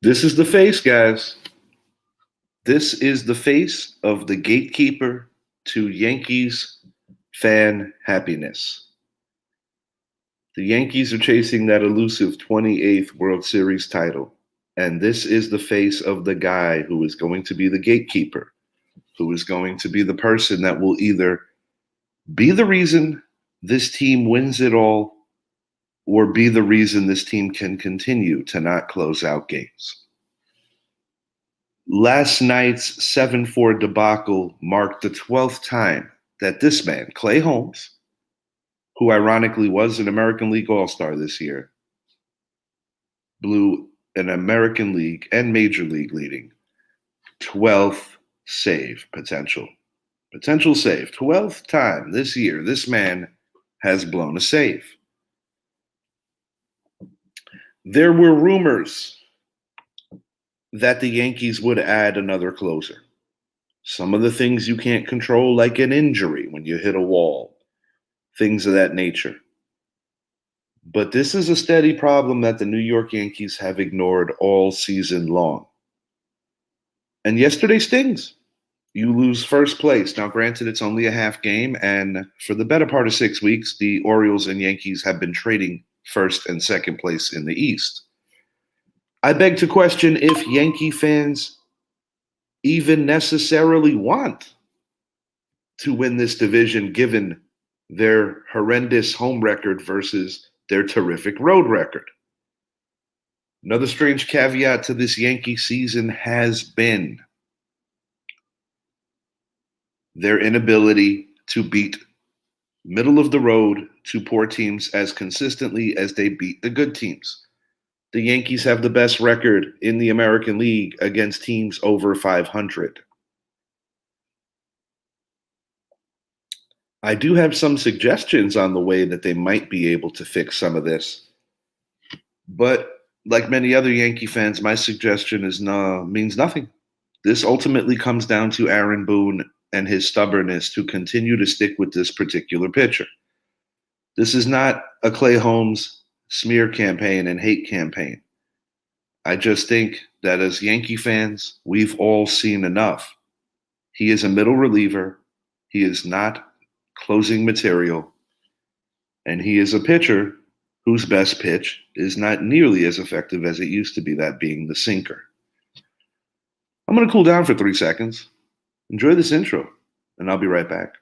This is the face, guys. This is the face of the gatekeeper to Yankees fan happiness. The Yankees are chasing that elusive 28th World Series title. And this is the face of the guy who is going to be the gatekeeper, who is going to be the person that will either be the reason this team wins it all or be the reason this team can continue to not close out games. Last night's 7-4 debacle marked the 12th time that this man, Clay Holmes, who ironically was an American League All-Star this year, blew an American League and Major League leading 12th save potential. Potential save. 12th time this year, this man has blown a save. There were rumors that the Yankees would add another closer. Some of the things you can't control, like an injury when you hit a wall, things of that nature. But this is a steady problem that the New York Yankees have ignored all season long. And yesterday stings. You lose first place. Now, granted, it's only a half game, and for the better part of 6 weeks, the Orioles and Yankees have been trading first and second place in the East. I beg to question if Yankee fans even necessarily want to win this division given their horrendous home record versus their terrific road record. Another strange caveat to this Yankee season has been their inability to beat middle of the road to poor teams as consistently as they beat the good teams. The Yankees have the best record in the American League against teams over 500. I do have some suggestions on the way that they might be able to fix some of this. But like many other Yankee fans, my suggestion means nothing. This ultimately comes down to Aaron Boone and his stubbornness to continue to stick with this particular pitcher. This is not a Clay Holmes smear campaign and hate campaign. I just think that as Yankee fans, we've all seen enough. He is a middle reliever. He is not closing material. And he is a pitcher whose best pitch is not nearly as effective as it used to be, that being the sinker. I'm going to cool down for 3 seconds. Enjoy this intro, and I'll be right back.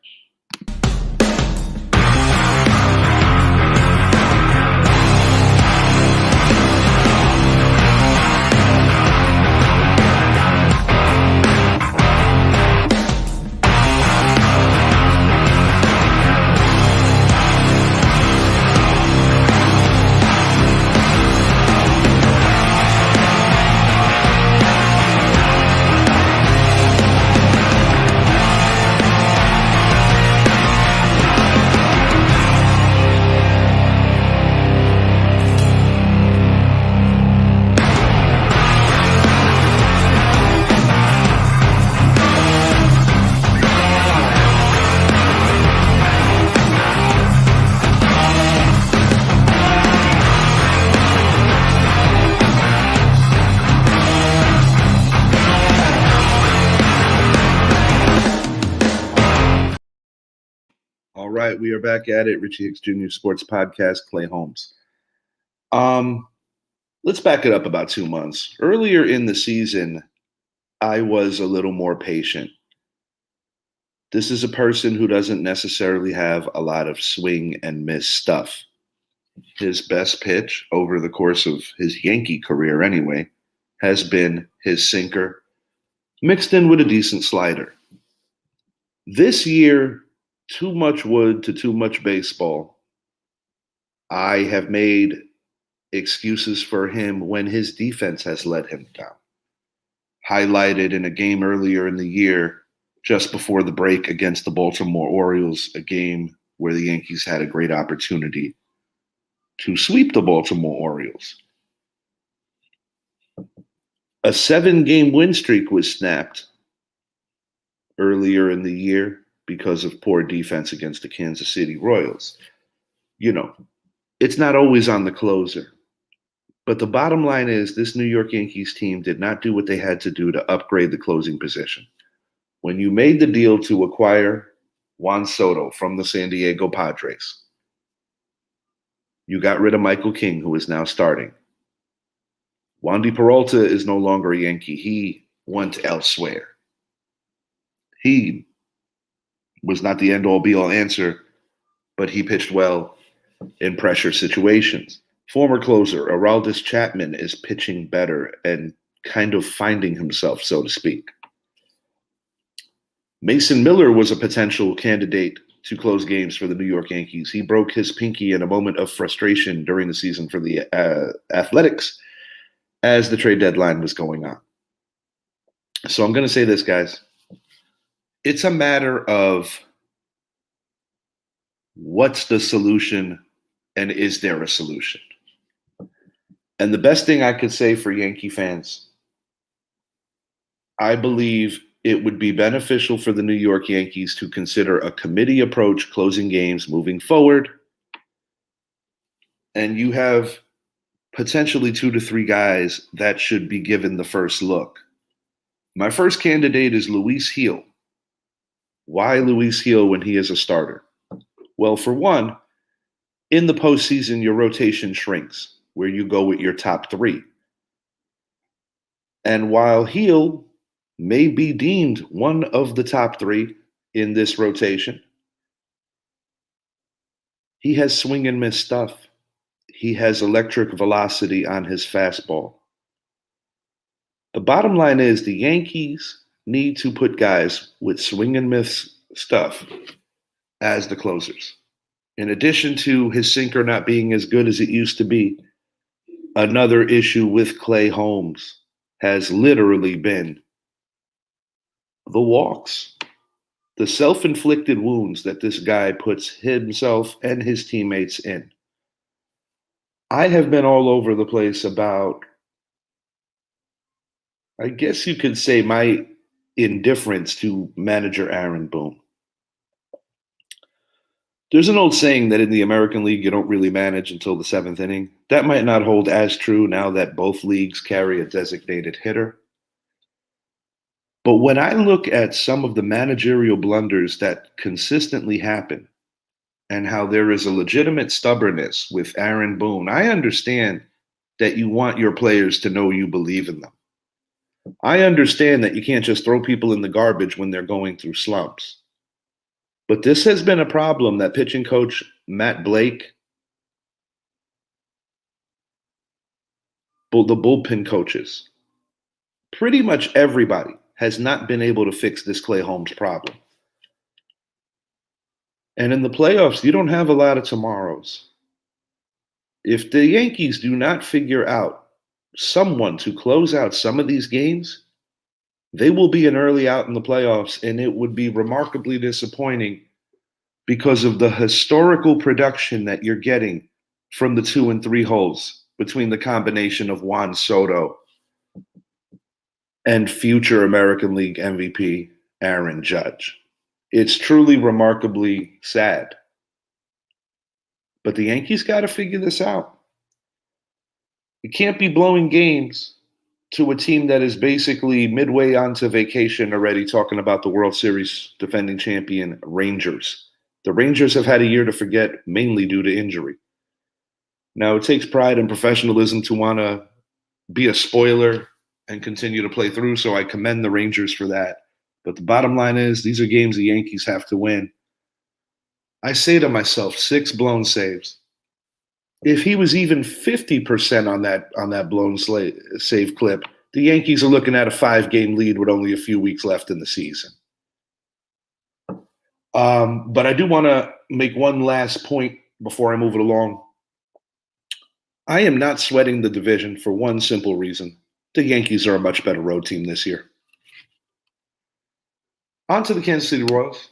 All right, we are back at it. Richie Hicks Jr. Sports Podcast, Clay Holmes. Let's back it up about 2 months. Earlier in the season, I was a little more patient. This is a person who doesn't necessarily have a lot of swing and miss stuff. His best pitch over the course of his Yankee career anyway has been his sinker, mixed in with a decent slider. This year, too much wood to too much baseball. I have made excuses for him when his defense has let him down. Highlighted in a game earlier in the year, just before the break against the Baltimore Orioles, a game where the Yankees had a great opportunity to sweep the Baltimore Orioles. A 7-game win streak was snapped earlier in the year because of poor defense against the Kansas City Royals. You know, it's not always on the closer. But the bottom line is this New York Yankees team did not do what they had to do to upgrade the closing position. When you made the deal to acquire Juan Soto from the San Diego Padres, you got rid of Michael King, who is now starting. Wandy Peralta is no longer a Yankee. He went elsewhere. He was not the end-all be-all answer, but he pitched well in pressure situations. Former closer Aroldis Chapman is pitching better and kind of finding himself, so to speak. Mason Miller was a potential candidate to close games for the New York Yankees. He broke his pinky in a moment of frustration during the season for the Athletics as the trade deadline was going on. So I'm going to say this, guys. It's a matter of what's the solution and is there a solution? And the best thing I could say for Yankee fans, I believe it would be beneficial for the New York Yankees to consider a committee approach closing games moving forward. And you have potentially 2 to 3 guys that should be given the first look. My first candidate is Luis Gil. Why Luis Gil when he is a starter? Well, for one, in the postseason, your rotation shrinks, where you go with your top 3. And while Gil may be deemed one of the top 3 in this rotation, he has swing and miss stuff. He has electric velocity on his fastball. The bottom line is the Yankees need to put guys with swing and miss stuff as the closers. In addition to his sinker not being as good as it used to be, another issue with Clay Holmes has literally been the walks, the self-inflicted wounds that this guy puts himself and his teammates in. I have been all over the place about, I guess you could say, my indifference to manager Aaron Boone. There's an old saying that in the American League, you don't really manage until the 7th inning. That might not hold as true now that both leagues carry a designated hitter. But when I look at some of the managerial blunders that consistently happen and how there is a legitimate stubbornness with Aaron Boone, I understand that you want your players to know you believe in them. I understand that you can't just throw people in the garbage when they're going through slumps. But this has been a problem that pitching coach Matt Blake, the bullpen coaches, pretty much everybody has not been able to fix this Clay Holmes problem. And in the playoffs, you don't have a lot of tomorrows. If the Yankees do not figure out someone to close out some of these games, they will be an early out in the playoffs, and it would be remarkably disappointing because of the historical production that you're getting from the 2 and 3 holes between the combination of Juan Soto and future American League MVP Aaron Judge. It's truly remarkably sad. But the Yankees got to figure this out. You can't be blowing games to a team that is basically midway onto vacation already talking about the World Series defending champion Rangers. The Rangers have had a year to forget, mainly due to injury. Now, it takes pride and professionalism to want to be a spoiler and continue to play through, so I commend the Rangers for that. But the bottom line is, these are games the Yankees have to win. I say to myself, 6 blown saves. If he was even 50% on that blown save clip, the Yankees are looking at a 5-game lead with only a few weeks left in the season. But I do want to make one last point before I move it along. I am not sweating the division for one simple reason. The Yankees are a much better road team this year. On to the Kansas City Royals.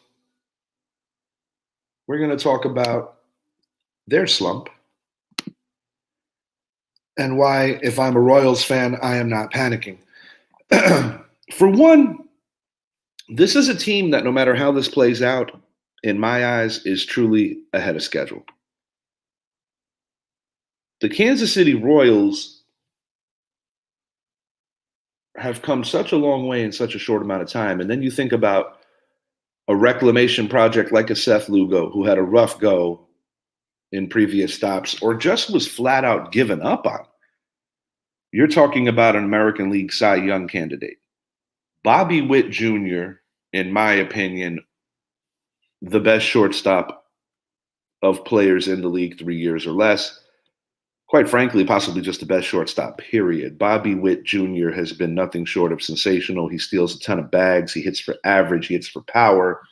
We're going to talk about their slump and why, if I'm a Royals fan, I am not panicking. For one, this is a team that no matter how this plays out, in my eyes, is truly ahead of schedule. The Kansas City Royals have come such a long way in such a short amount of time. And then you think about a reclamation project like a Seth Lugo, who had a rough go in previous stops or just was flat out given up on. You're talking about an American League Cy Young candidate. Bobby Witt Jr., in my opinion, the best shortstop of players in the league 3 years or less. Quite frankly, possibly just the best shortstop, period. Bobby Witt Jr. has been nothing short of sensational. He steals a ton of bags. He hits for average. He hits for power.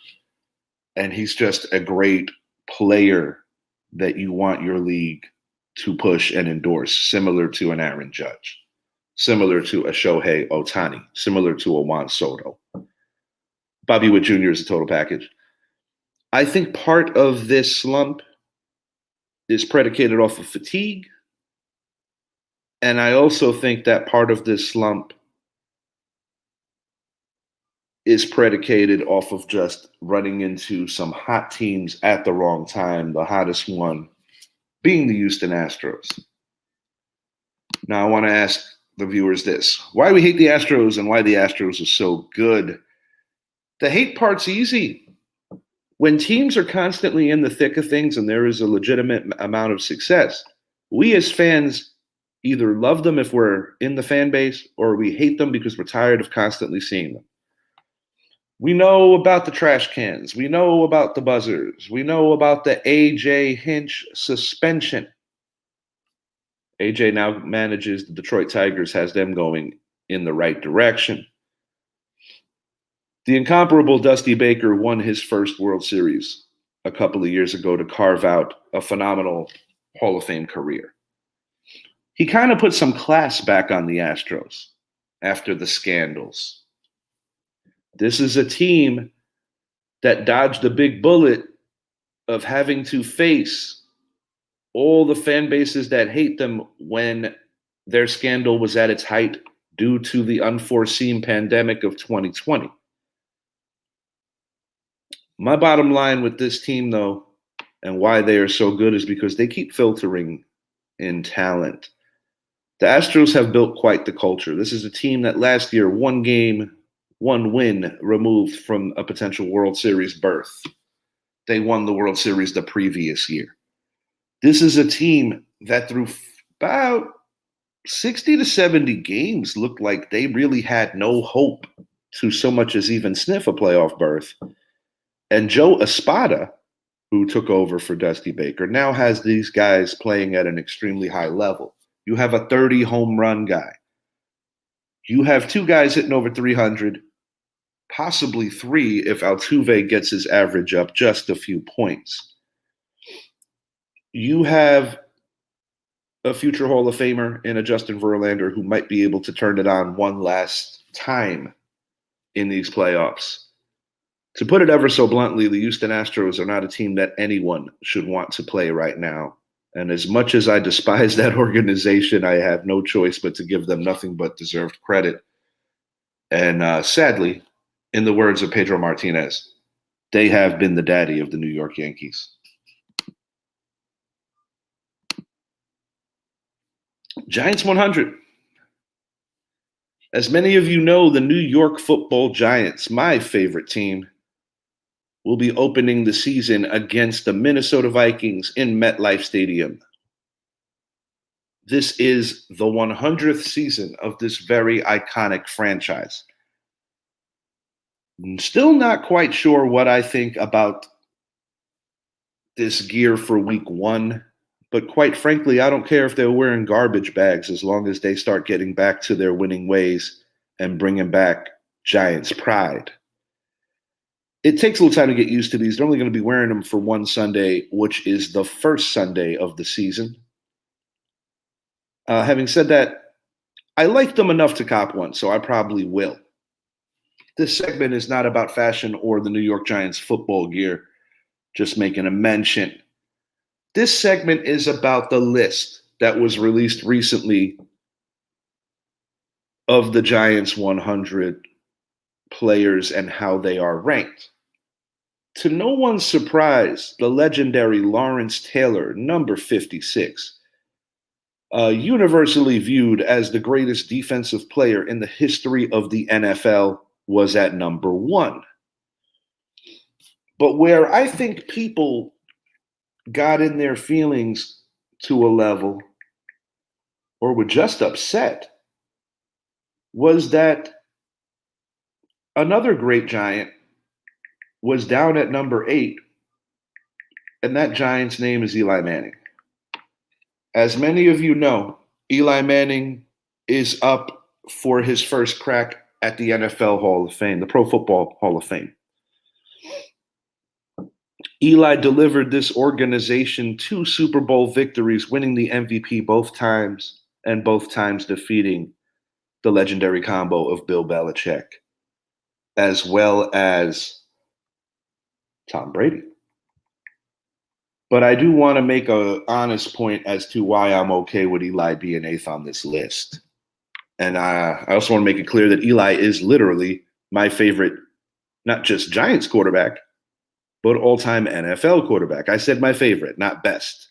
And he's just a great player that you want your league to push and endorse, similar to an Aaron Judge, similar to a Shohei Ohtani, similar to a Juan Soto. Bobby Witt Jr. is a total package. I think part of this slump is predicated off of fatigue. And I also think that part of this slump is predicated off of just running into some hot teams at the wrong time, the hottest one being the Houston Astros. Now, I want to ask the viewers this: why we hate the Astros and why the Astros are so good. The hate part's easy. When teams are constantly in the thick of things and there is a legitimate amount of success, we as fans either love them if we're in the fan base, or we hate them because we're tired of constantly seeing them. We know about the trash cans. We know about the buzzers. We know about the AJ Hinch suspension. AJ now manages the Detroit Tigers, has them going in the right direction. The incomparable Dusty Baker won his first World Series a couple of years ago to carve out a phenomenal Hall of Fame career. He kind of put some class back on the Astros after the scandals. This is a team that dodged the big bullet of having to face all the fan bases that hate them when their scandal was at its height due to the unforeseen pandemic of 2020. My bottom line with this team, though, and why they are so good is because they keep filtering in talent. The Astros have built quite the culture. This is a team that last year, one game, one win removed from a potential World Series berth. They won the World Series the previous year. This is a team that through about 60 to 70 games looked like they really had no hope to so much as even sniff a playoff berth. And Joe Espada, who took over for Dusty Baker, now has these guys playing at an extremely high level. You have a 30 home run guy. You have two guys hitting over 300, possibly three if Altuve gets his average up just a few points. You have a future Hall of Famer in a Justin Verlander who might be able to turn it on one last time in these playoffs. To put it ever so bluntly, the Houston Astros are not a team that anyone should want to play right now. And as much as I despise that organization, I have no choice but to give them nothing but deserved credit. And sadly, in the words of Pedro Martinez, they have been the daddy of the New York Yankees. Giants 100. As many of you know, the New York Football Giants, my favorite team, will be opening the season against the Minnesota Vikings in MetLife Stadium. This is the 100th season of this very iconic franchise. I'm still not quite sure what I think about this gear for week one, but quite frankly, I don't care if they're wearing garbage bags as long as they start getting back to their winning ways and bringing back Giants pride. It takes a little time to get used to these. They're only going to be wearing them for one Sunday, which is the first Sunday of the season. Having said that, I like them enough to cop one, so I probably will. This segment is not about fashion or the New York Giants football gear, just making a mention. This segment is about the list that was released recently of the Giants 100 players and how they are ranked. To no one's surprise, the legendary Lawrence Taylor, number 56, universally viewed as the greatest defensive player in the history of the NFL, was at number one. But where I think people got in their feelings to a level or were just upset was that another great Giant was down at number 8, and that Giant's name is Eli Manning. As many of you know, Eli Manning is up for his first crack at the NFL Hall of Fame, the Pro Football Hall of Fame. Eli delivered this organization 2 Super Bowl victories, winning the MVP both times, and both times defeating the legendary combo of Bill Belichick, as well as Tom Brady. But I do want to make an honest point as to why I'm okay with Eli being 8th on this list. And I also want to make it clear that Eli is literally my favorite, not just Giants quarterback, but all-time NFL quarterback. I said my favorite, not best.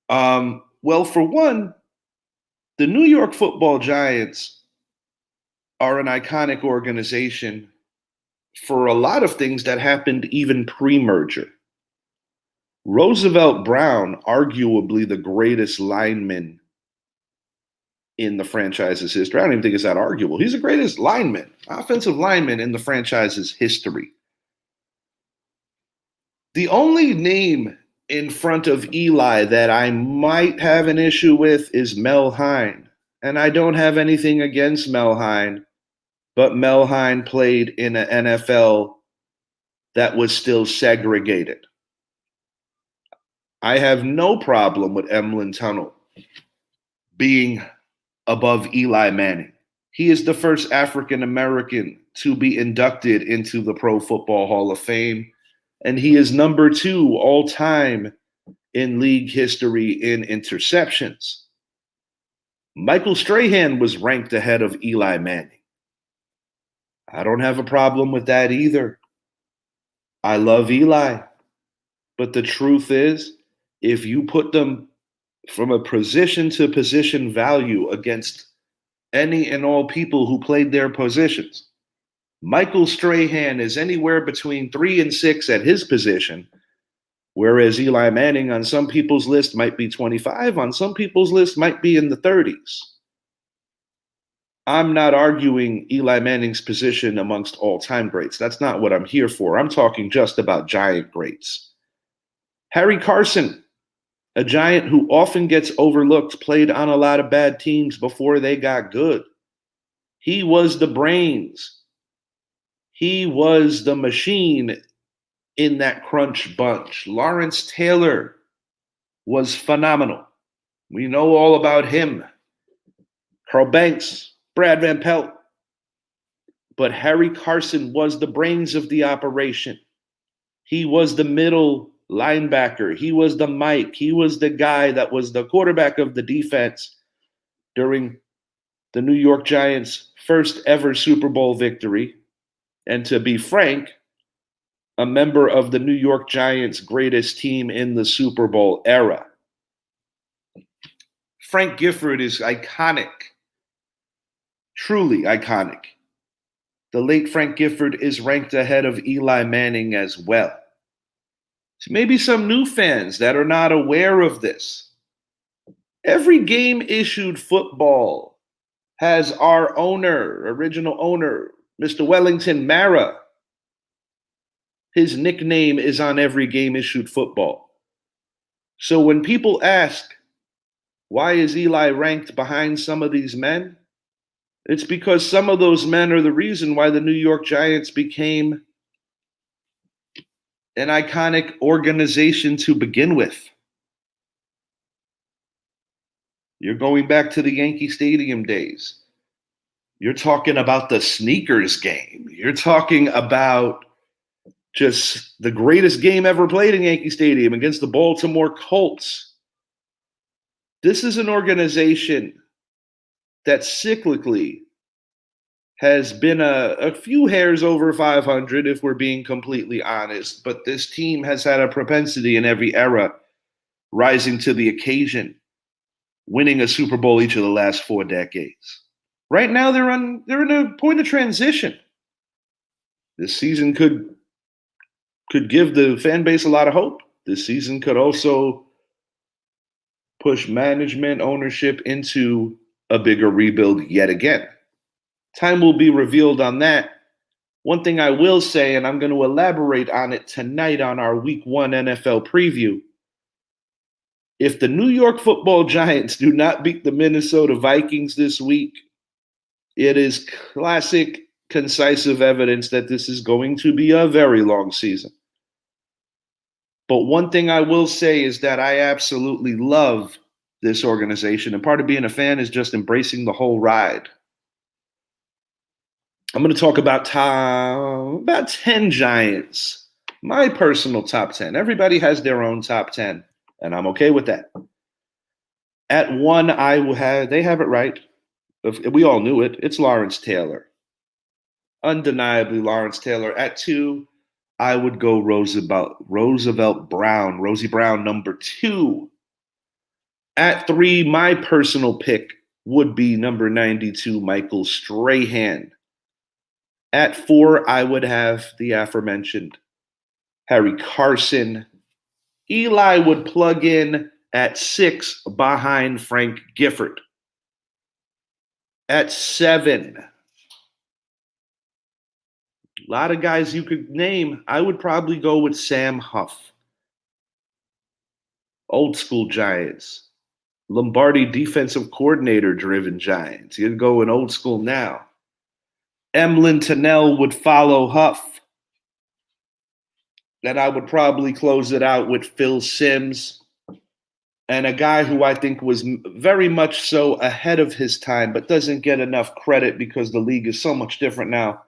Well, for one, the New York Football Giants are an iconic organization for a lot of things that happened even pre-merger. Roosevelt Brown, arguably the greatest lineman in the franchise's history. I don't even think it's that arguable. He's the greatest lineman, offensive lineman in the franchise's history. The only name in front of Eli that I might have an issue with is Mel Hein. And I don't have anything against Mel Hein, but Mel Hein played in an NFL that was still segregated. I have no problem with Emlyn Tunnell being above Eli Manning. He is the first African American to be inducted into the Pro Football Hall of Fame, and he is number 2 all time in league history in interceptions. Michael Strahan was ranked ahead of Eli Manning. I don't have a problem with that either. I love Eli, but the truth is, if you put them from a position to position value against any and all people who played their positions, Michael Strahan is anywhere between 3 and 6 at his position, whereas Eli Manning on some people's list might be 25, on some people's list might be in the 30s. I'm not arguing Eli Manning's position amongst all-time greats. That's not what I'm here for. I'm talking just about Giant greats. Harry Carson, a Giant who often gets overlooked, played on a lot of bad teams before they got good. He was the brains. He was the machine in that crunch bunch. Lawrence Taylor was phenomenal. We know all about him. Carl Banks, Brad Van Pelt. But Harry Carson was the brains of the operation. He was the middle linebacker. He was the Mike. He was the guy that was the quarterback of the defense during the New York Giants' first ever Super Bowl victory. And to be frank, a member of the New York Giants' greatest team in the Super Bowl era. Frank Gifford is iconic, truly iconic. The late Frank Gifford is ranked ahead of Eli Manning as well. So maybe some new fans that are not aware of this. Every game issued football has our original owner, Mr. Wellington Mara. His nickname is on every game issued football. So when people ask, why is Eli ranked behind some of these men? It's because some of those men are the reason why the New York Giants became an iconic organization to begin with. You're going back to the Yankee Stadium days. You're talking about the sneakers game. You're talking about just the greatest game ever played in Yankee Stadium against the Baltimore Colts. This is an organization that cyclically has been a few hairs over 500, if we're being completely honest. But this team has had a propensity in every era rising to the occasion. winning a Super Bowl each of the last 4 decades. Right now, they're in a point of transition. This season could give the fan base a lot of hope. This season could also push management ownership into a bigger rebuild yet again. Time will be revealed on that. One thing I will say, and I'm going to elaborate on it tonight on our Week 1 NFL preview. If the New York Football Giants do not beat the Minnesota Vikings this week, it is classic, concisive evidence that this is going to be a very long season. But one thing I will say is that I absolutely love this organization, and part of being a fan is just embracing the whole ride. I'm going to talk about 10 Giants, my personal top 10. Everybody has their own top 10, and I'm okay with that. At 1, they have it right. We all knew it. It's Lawrence Taylor. Undeniably Lawrence Taylor. At 2, I would go Roosevelt Brown, Rosie Brown, number 2. At 3, my personal pick would be number 92, Michael Strahan. At 4, I would have the aforementioned Harry Carson. Eli would plug in at 6 behind Frank Gifford. At 7, a lot of guys you could name. I would probably go with Sam Huff. Old school Giants. Lombardi defensive coordinator driven Giants. You'd go in old school now. Emlyn Tunnell would follow Huff. Then I would probably close it out with Phil Simms. And a guy who I think was very much so ahead of his time, but doesn't get enough credit because the league is so much different now.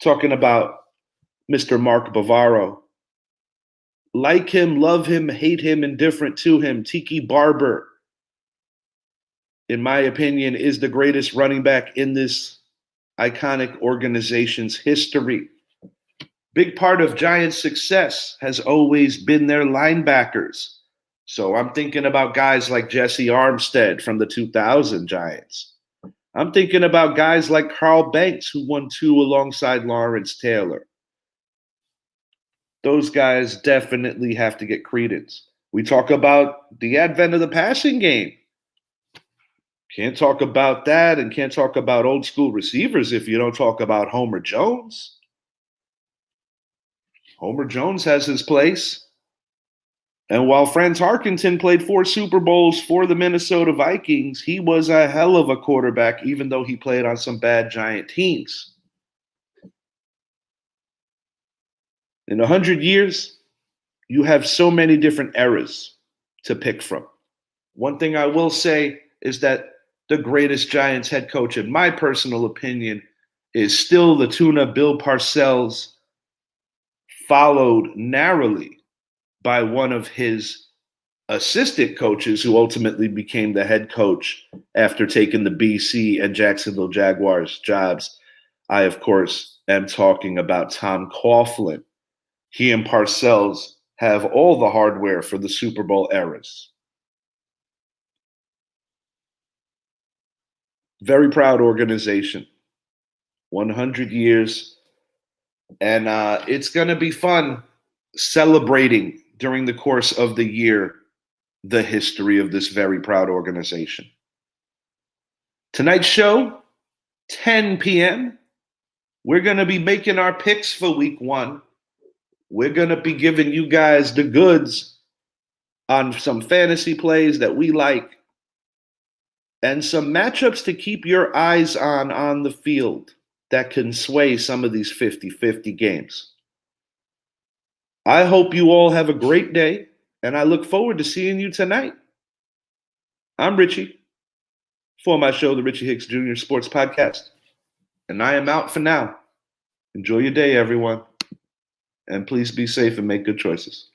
Talking about Mr. Mark Bavaro. Like him, love him, hate him, indifferent to him. Tiki Barber, in my opinion, is the greatest running back in this iconic organization's history. Big part of Giants' success has always been their linebackers. So I'm thinking about guys like Jesse Armstead from the 2000 Giants. I'm thinking about guys like Carl Banks, who won 2 alongside Lawrence Taylor. Those guys definitely have to get credence. We talk about the advent of the passing game. Can't talk about that and can't talk about old school receivers if you don't talk about Homer Jones. Homer Jones has his place. And while Franz Harkington played 4 Super Bowls for the Minnesota Vikings, he was a hell of a quarterback, even though he played on some bad Giant teams. In 100 years, you have so many different eras to pick from. One thing I will say is that the greatest Giants head coach, in my personal opinion, is still the tuna Bill Parcells, followed narrowly by one of his assistant coaches who ultimately became the head coach after taking the BC and Jacksonville Jaguars jobs. I, of course, am talking about Tom Coughlin. He and Parcells have all the hardware for the Super Bowl eras. Very proud organization. 100 years. And it's going to be fun celebrating during the course of the year the history of this very proud organization. Tonight's show, 10 p.m., we're going to be making our picks for week 1. We're going to be giving you guys the goods on some fantasy plays that we like and some matchups to keep your eyes on the field that can sway some of these 50-50 games. I hope you all have a great day, and I look forward to seeing you tonight. I'm Richie for my show, the Richie Hicks Jr. Sports Podcast, and I am out for now. Enjoy your day, everyone, and please be safe and make good choices.